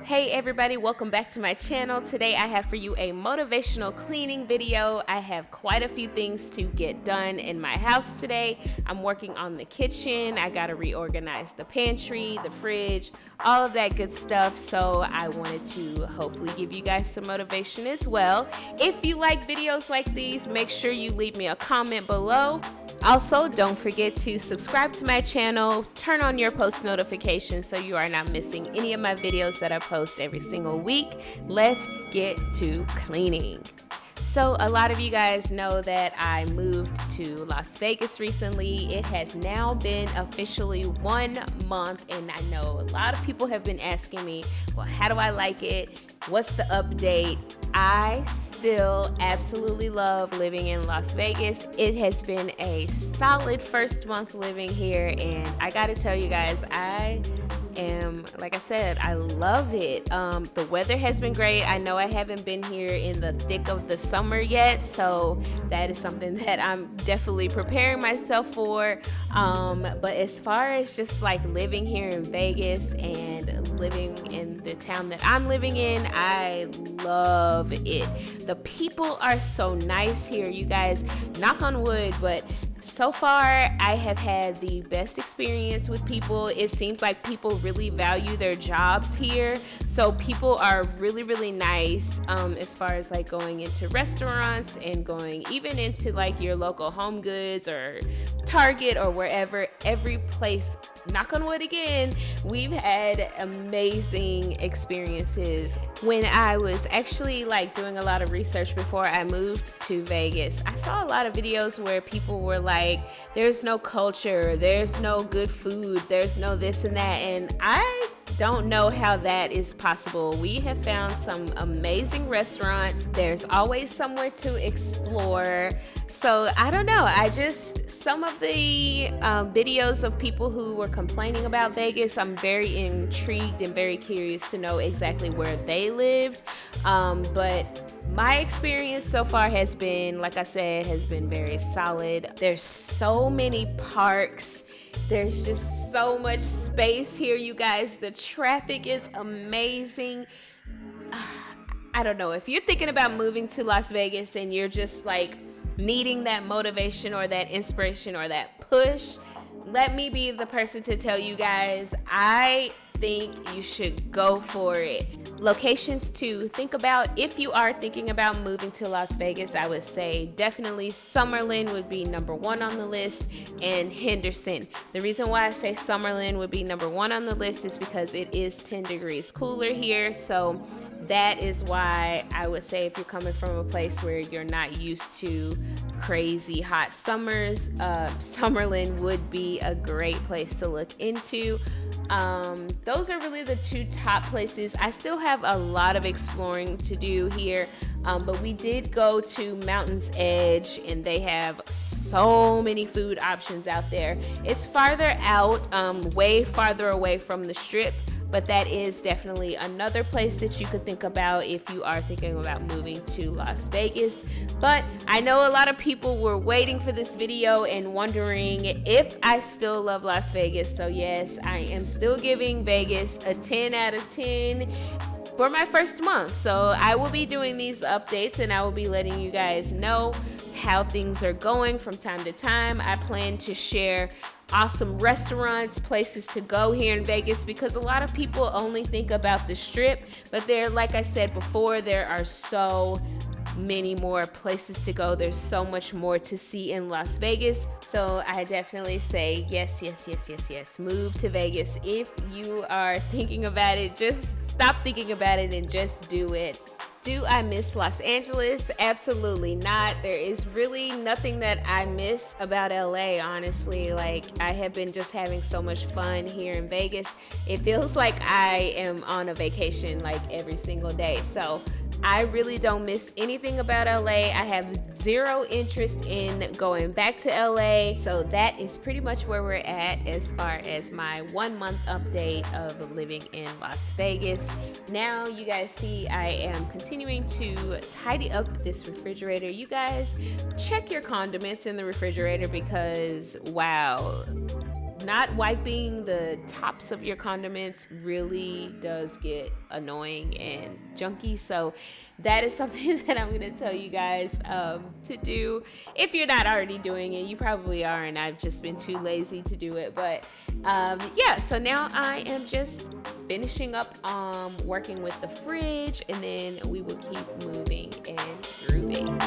Hey everybody, welcome back to my channel. Today I have for you a motivational cleaning video. I have quite a few things to get done in my house today. I'm working on the kitchen. I gotta reorganize the pantry, the fridge, all of that good stuff. So I wanted to hopefully give you guys some motivation as well. If you like videos like these, make sure you leave me a comment below. Also, don't forget to subscribe to my channel, turn on your post notifications so you are not missing any of my videos that I post every single week. Let's get to cleaning. So a lot of you guys know that I moved to Las Vegas recently. It has now been officially 1 month, and I know a lot of people have been asking me, well, how do I like it? What's the update? I still absolutely love living in Las Vegas. It has been a solid first month living here, and I gotta tell you guys, like I said, I love it. The weather has been great. I know I haven't been here in the thick of the summer yet, so that is something that I'm definitely preparing myself for. But as far as just like living here in Vegas and living in the town that I'm living in, I love it. The people are so nice here, you guys. Knock on wood, but so far, I have had the best experience with people. It seems like people really value their jobs here. So people are really, really nice as far as like going into restaurants and going even into like your local Home Goods or Target or wherever. Every place, knock on wood again, we've had amazing experiences. When I was actually like doing a lot of research before I moved to Vegas, I saw a lot of videos where people were like, there's no culture, there's no good food, there's no this and that, and I don't know how that is possible. We have found some amazing restaurants. There's always somewhere to explore. So I don't know, some of the videos of people who were complaining about Vegas, I'm very intrigued and very curious to know exactly where they lived. But my experience so far has been, like I said, has been very solid. There's so many parks. There's just so much space here, you guys. The traffic is amazing. I don't know, if you're thinking about moving to Las Vegas and you're just like needing that motivation or that inspiration or that push, let me be the person to tell you guys, I think you should go for it. Locations to think about if you are thinking about moving to Las Vegas, I would say definitely Summerlin would be #1 on the list, and Henderson. The reason why I say Summerlin would be #1 on the list is because it is 10 degrees cooler here, so that is why I would say if you're coming from a place where you're not used to crazy hot summers, Summerlin would be a great place to look into. Those are really the two top places. I still have a lot of exploring to do here, but we did go to Mountain's Edge, and they have so many food options out there. It's farther out, way farther away from the Strip, but that is definitely another place that you could think about if you are thinking about moving to Las Vegas. But I know a lot of people were waiting for this video and wondering if I still love Las Vegas. So yes, I am still giving Vegas a 10 out of 10 for my first month. So I will be doing these updates, and I will be letting you guys know how things are going from time to time. I plan to share awesome restaurants, places to go here in Vegas, because a lot of people only think about the Strip, but there, like I said before, there are so many more places to go. There's so much more to see in Las Vegas. So I definitely say yes. Move to Vegas. If you are thinking about it, just stop thinking about it and just do it. Do I miss Los Angeles? Absolutely not. There is really nothing that I miss about LA, honestly. Like, I have been just having so much fun here in Vegas. It feels like I am on a vacation like every single day. So I really don't miss anything about LA. I have zero interest in going back to LA. So that is pretty much where we're at as far as my 1 month update of living in Las Vegas. Now you guys see I am continuing to tidy up this refrigerator. You guys check your condiments in the refrigerator because wow, not wiping the tops of your condiments really does get annoying and junky. So that is something that I'm going to tell you guys to do. If you're not already doing it, you probably are, and I've just been too lazy to do it. But yeah, so now I am just finishing up working with the fridge, and then we will keep moving and grooving.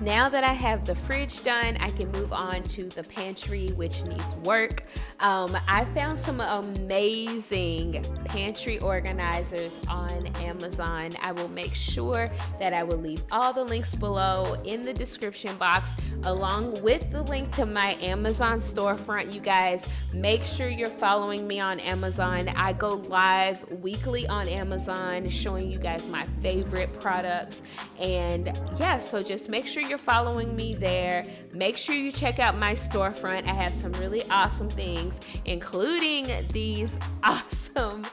Now that I have the fridge done, I can move on to the pantry, which needs work. I found some amazing pantry organizers on Amazon. I will make sure that I will leave all the links below in the description box, along with the link to my Amazon storefront. You guys, make sure you're following me on Amazon. I go live weekly on Amazon showing you guys my favorite products. And yeah, so just make sure you're following me there. Make sure you check out my storefront. I have some really awesome things, including these awesome,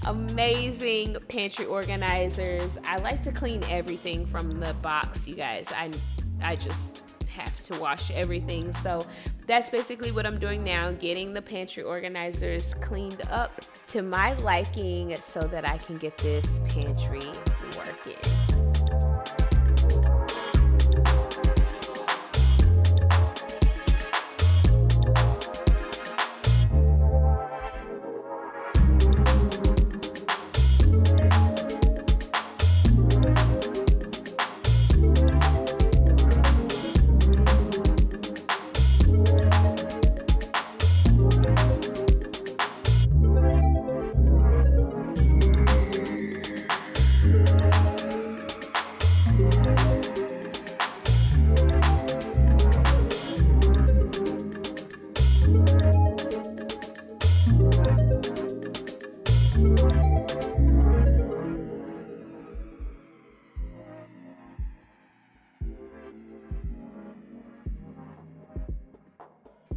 amazing pantry organizers. I like to clean everything from the box, you guys. I just have to wash everything. So that's basically what I'm doing now, getting the pantry organizers cleaned up to my liking so that I can get this pantry working.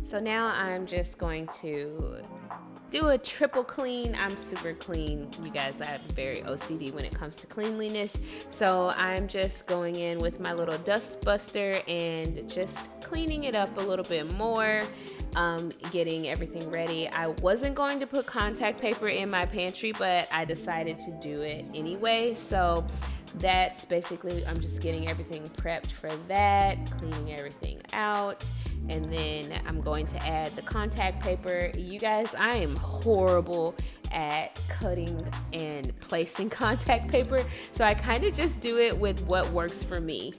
So now I'm just going to do a triple clean. I'm super clean, you guys. I'm very OCD when it comes to cleanliness. So I'm just going in with my little dust buster and just cleaning it up a little bit more, getting everything ready. I wasn't going to put contact paper in my pantry, but I decided to do it anyway. So that's basically, I'm just getting everything prepped for that, cleaning everything out. And then I'm going to add the contact paper. You guys, I am horrible at cutting and placing contact paper, so I kind of just do it with what works for me.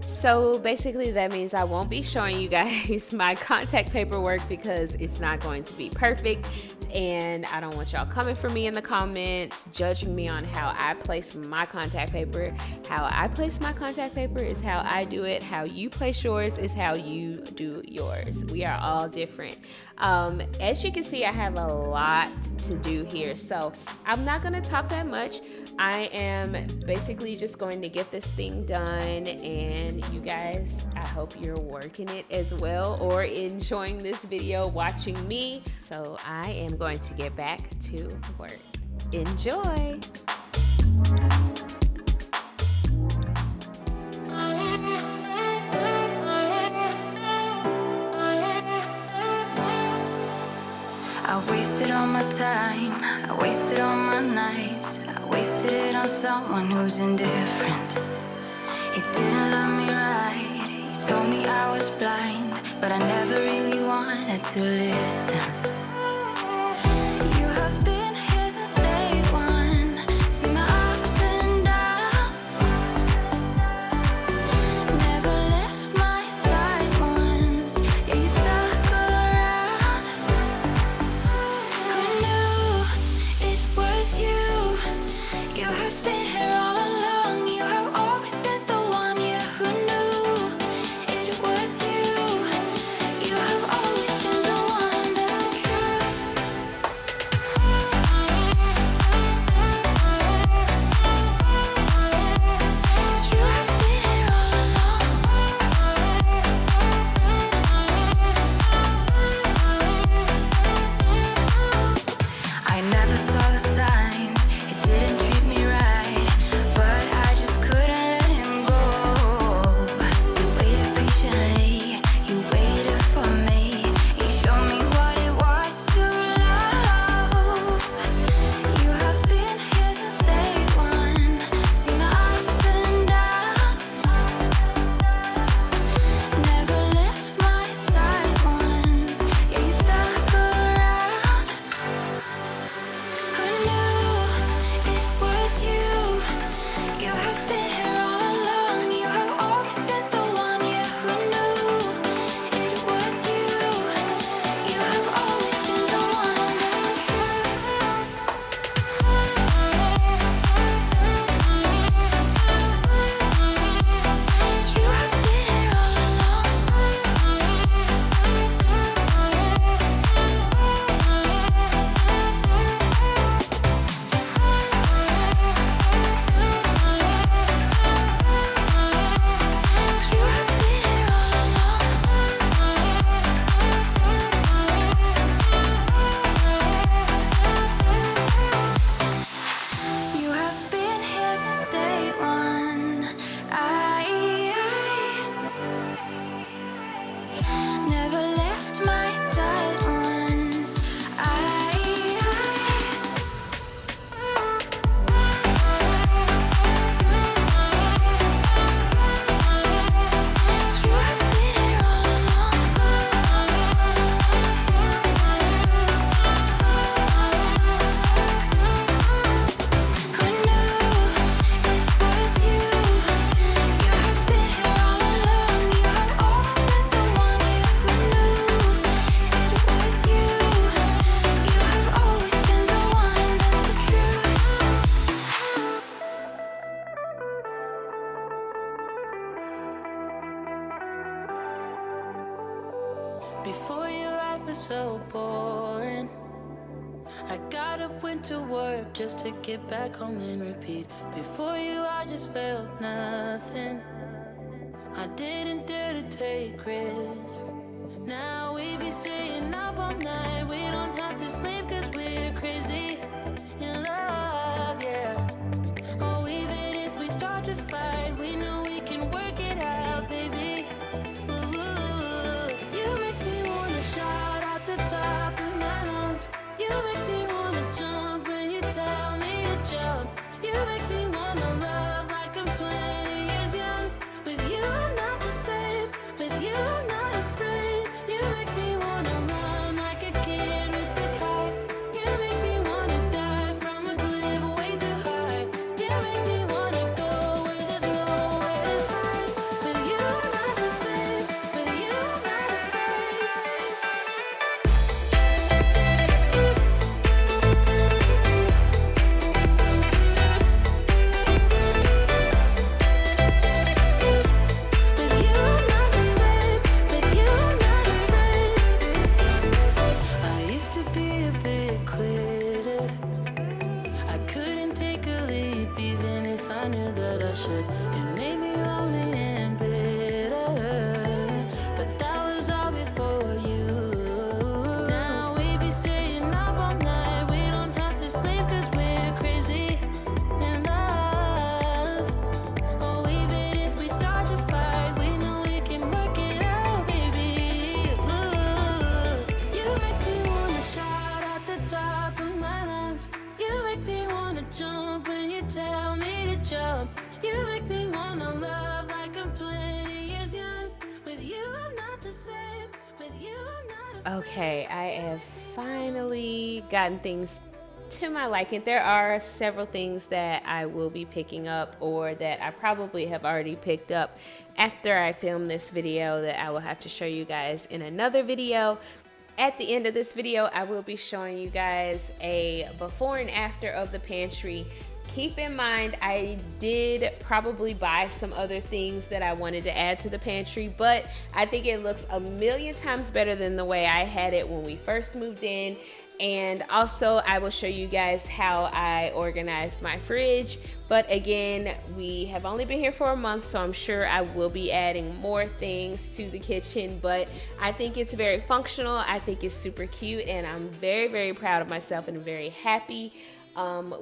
So basically that means I won't be showing you guys my contact paper work because it's not going to be perfect, and I don't want y'all coming for me in the comments judging me on how I place my contact paper. How I place my contact paper is how I do it. How you place yours is how you do yours. We are all different. As you can see, I have a lot to do here, so I'm not going to talk that much. I am basically just going to get this thing done, and you guys, I hope you're working it as well or enjoying this video watching me. So I am going to get back to work. Enjoy! I wasted all my time, I wasted all my nights, I wasted it on someone who's indifferent. He didn't love me right, he told me I was blind, but I never really wanted to listen. You have been here since day one, see my ups and downs, never left my side once, yeah, you stuck around. Who knew it was you? You have been here all along, you have always been the one, yeah, who knew it was you? You have always been the one that Before your life was so boring. I got up, went to work just to get back home and repeat. Before you, I just felt nothing. I didn't dare to take risks. Now we be staying up all night. We don't have to sleep cause we're crazy in love, yeah. Oh, even if we start to fight, we know we can work it out, baby. Ooh, you make me wanna shout out the top of my lungs. You make me wanna jump when you tell me to jump. You make me wanna love like I'm 20 years young. With you I'm not the same, with you I'm not afraid. You make me wanna run like a kid with the kite. You make me wanna die from a cliff way too high. You make me wanna go where there's nowhere to hide. With you I'm not the same, with you I'm not afraid. With you I'm not the same, with you I'm not afraid. I used to be a big quitter. I couldn't take a leap even if I knew that I should. It made me lonely and bitter, but that was all before you. Now we be staying up all night. We don't have to sleep cause we're crazy in love. Oh, even if we start to fight, we know we can work it out, baby. Ooh, you make me wanna shout at the top of my lungs. You make me wanna jump when you tell me to jump. You make me wanna love like I'm 20 years young. With you I'm not the same, with you I'm not Okay, I have finally gotten things to my liking. There are several things that I will be picking up, or that I probably have already picked up after I film this video, that I will have to show you guys in another video. At the end of this video, I will be showing you guys a before and after of the pantry. Keep in mind, I did probably buy some other things that I wanted to add to the pantry, but I think it looks a million times better than the way I had it when we first moved in. And also, I will show you guys how I organized my fridge. But again, we have only been here for a month, so I'm sure I will be adding more things to the kitchen. But I think it's very functional. I think it's super cute, and I'm very, very proud of myself and very happy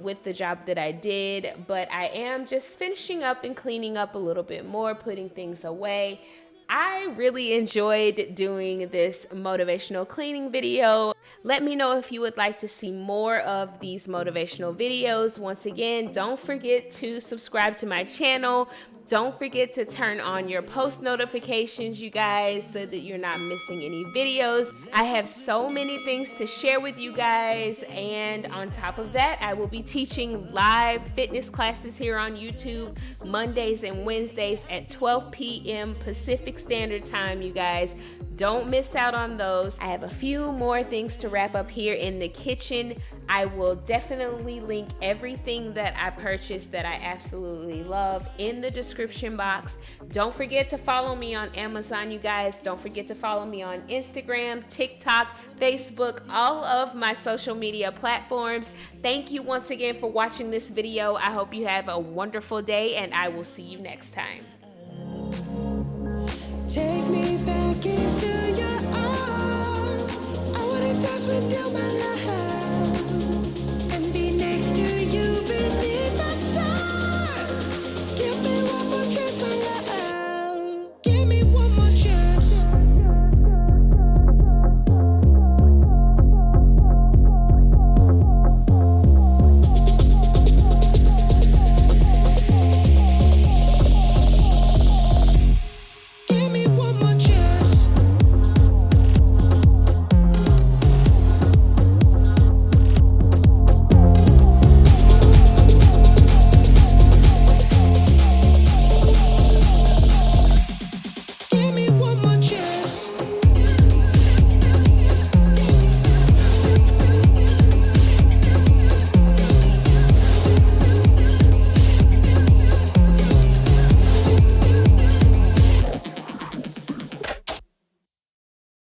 with the job that I did. But I am just finishing up and cleaning up a little bit more, putting things away. I really enjoyed doing this motivational cleaning video. Let me know if you would like to see more of these motivational videos. Once again, don't forget to subscribe to my channel. Don't forget to turn on your post notifications, you guys, so that you're not missing any videos. I have so many things to share with you guys, and on top of that, I will be teaching live fitness classes here on YouTube Mondays and Wednesdays at 12 p.m. Pacific Standard Time, you guys. Don't miss out on those. I have a few more things to wrap up here in the kitchen. I will definitely link everything that I purchased that I absolutely love in the description box. Don't forget to follow me on Amazon, you guys. Don't forget to follow me on Instagram, TikTok, Facebook, all of my social media platforms. Thank you once again for watching this video. I hope you have a wonderful day, and I will see you next time.